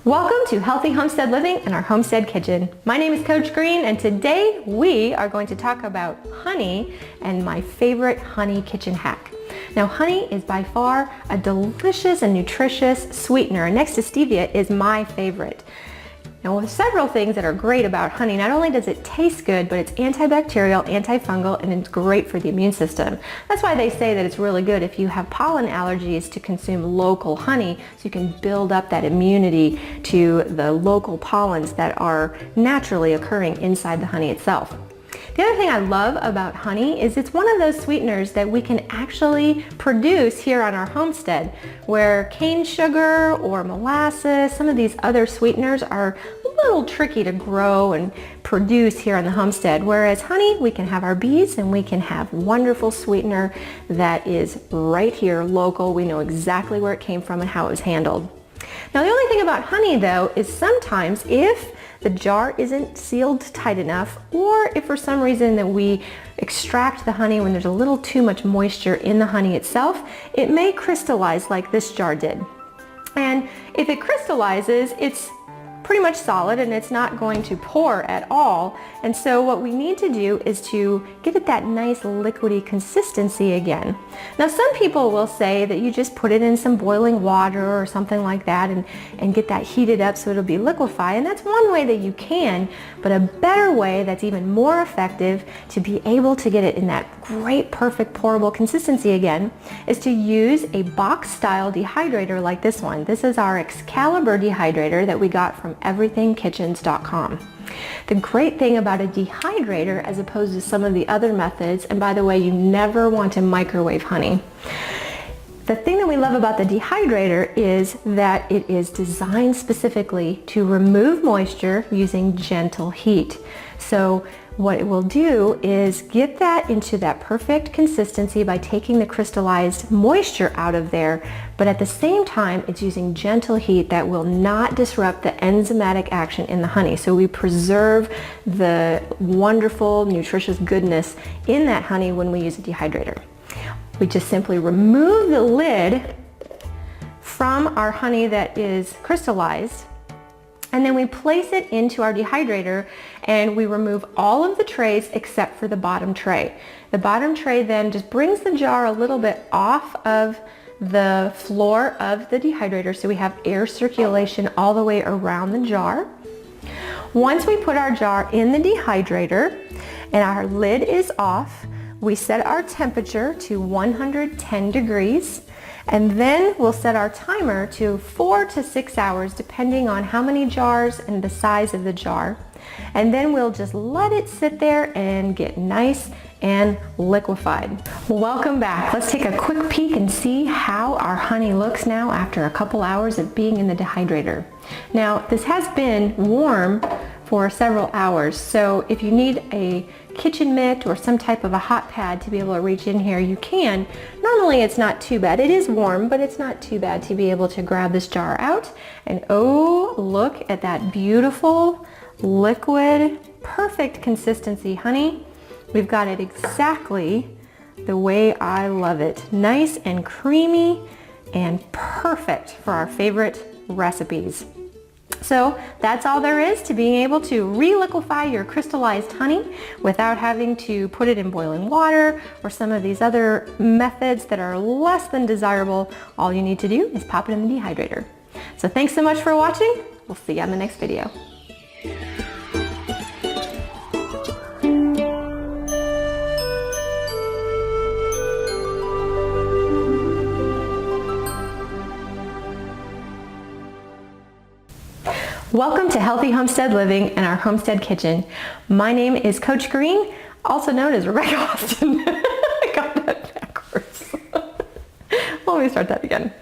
Welcome to Healthy Homestead Living in our homestead kitchen. My name is Coach Green, and today we are going to talk about honey and my favorite honey kitchen hack. Now, honey is by far a delicious and nutritious sweetener, and next to stevia is my favorite. Now, there's several things that are great about honey. Not only does it taste good, but it's antibacterial, antifungal, and it's great for the immune system. That's why they say that it's really good if you have pollen allergies to consume local honey, so you can build up that immunity to the local pollens that are naturally occurring inside the honey itself. The other thing I love about honey is it's one of those sweeteners that we can actually produce here on our homestead, where cane sugar or molasses, some of these other sweeteners are a little tricky to grow and produce here on the homestead, whereas honey, we can have our bees and we can have wonderful sweetener that is right here, local. We know exactly where it came from and how it was handled. Now, the only thing about honey, though, is sometimes if the jar isn't sealed tight enough, or if for some reason that we extract the honey when there's a little too much moisture in the honey itself, it may crystallize like this jar did. And if it crystallizes, it's pretty much solid and it's not going to pour at all. And so what we need to do is to give it that nice liquidy consistency again. Now, some people will say that you just put it in some boiling water or something like that and get that heated up so it'll be liquefy. And that's one way that you can, but a better way that's even more effective to be able to get it in that great, perfect, pourable consistency again is to use a box style dehydrator like this one. This is our Excalibur dehydrator that we got from everythingkitchens.com. The great thing about a dehydrator, as opposed to some of the other methods, and by the way, you never want to microwave honey. The thing that we love about the dehydrator is that it is designed specifically to remove moisture using gentle heat. So what it will do is get that into that perfect consistency by taking the crystallized moisture out of there, but at the same time it's using gentle heat that will not disrupt the enzymatic action in the honey. So we preserve the wonderful, nutritious goodness in that honey when we use a dehydrator. We just simply remove the lid from our honey that is crystallized, and then we place it into our dehydrator and we remove all of the trays except for the bottom tray. The bottom tray then just brings the jar a little bit off of the floor of the dehydrator so we have air circulation all the way around the jar. Once we put our jar in the dehydrator and our lid is off, we set our temperature to 110 degrees. And then we'll set our timer to 4 to 6 hours depending on how many jars and the size of the jar. And then we'll just let it sit there and get nice and liquefied. Welcome back. Let's take a quick peek and see how our honey looks now after a couple hours of being in the dehydrator. Now, this has been warm for several hours, so if you need a kitchen mitt or some type of a hot pad to be able to reach in here, you can. Normally it's not too bad. It is warm, but it's not too bad to be able to grab this jar out. And oh, look at that beautiful liquid, perfect consistency honey. We've got it exactly the way I love it. Nice and creamy and perfect for our favorite recipes. So that's all there is to being able to re-liquefy your crystallized honey without having to put it in boiling water or some of these other methods that are less than desirable. All you need to do is pop it in the dehydrator. So thanks so much for watching. We'll see you on the next video. Welcome to Healthy Homestead Living in our homestead kitchen. My name is Coach Green, also known as Rebecca Austin. I got that backwards. Let me start that again.